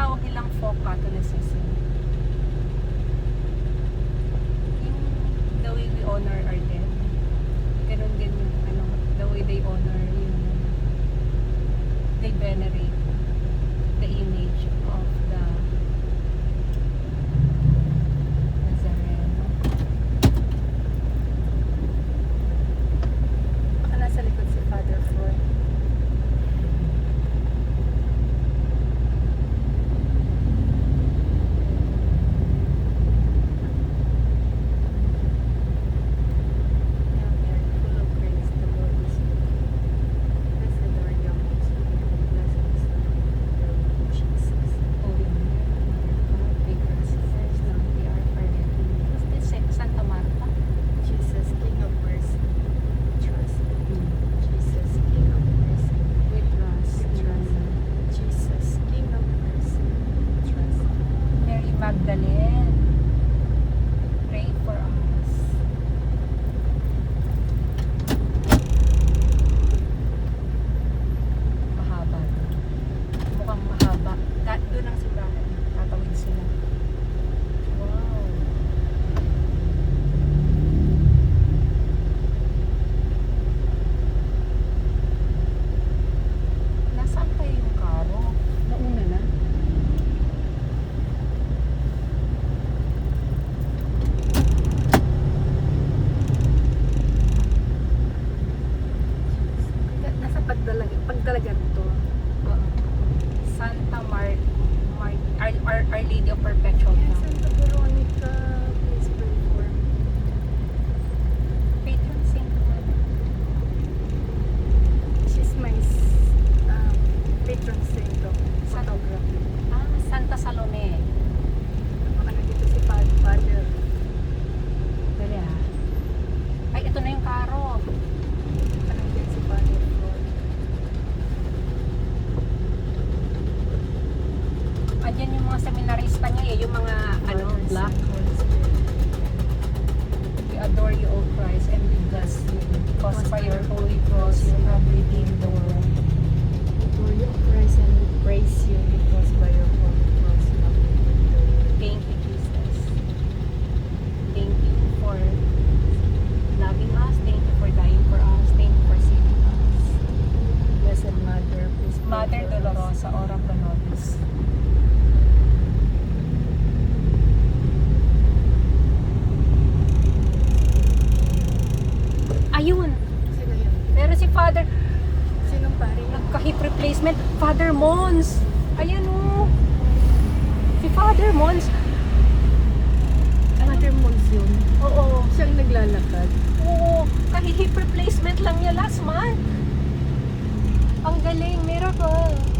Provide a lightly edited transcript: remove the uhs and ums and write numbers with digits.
tawag nilang folk Catholicism. Yung the way we honor our dead. Ganun din yung the way they honor yung they venerate the image of the Nazareno. Baka nasa likod si Father Froy. Santa Marta. Jesus, King of Mercy, trust. Jesus, King of Mercy, We trust. trust. Jesus, King of Mercy, trust. Mary Magdalene, pray for us. Mahaba. Mukhang mahaba. Doon ang simbahan. Tatawid sila. Wow. Nasaan kayo yung karo? Nauna na. Nasa pagdalagan to. Santa Our Lady of Perpetual Help. Santa Veronica, please pray for me. Patron saint naman. She's my patron saint of photography. Santa Salome. Baka nandito si Father. Dali Ay, ito na yung karo. Baka nandito si Father Froy. Andyan yung mga seminarista niya yung mga black. We adore you, O Christ, and we bless you. Because by your holy cross, you have redeemed the world. Adore you, Christ, and we praise you because by your holy cross you have redeemed the world. Thank you, Jesus. Thank you for loving us. Thank you for dying for us. Thank you for saving us. Blessed Mother, please pray Mother for us. Dolorosa, ora pro nobis. Ayun! Sino yun? Meron si Father. Sinong pare? Nagka-hip replacement. Father Mons. Ayan o. Si Father Mons. Father Mons yun. Oo. Siyang naglalakad. Oo. Kahit hip replacement lang niya last month. Ang galing. Miracle.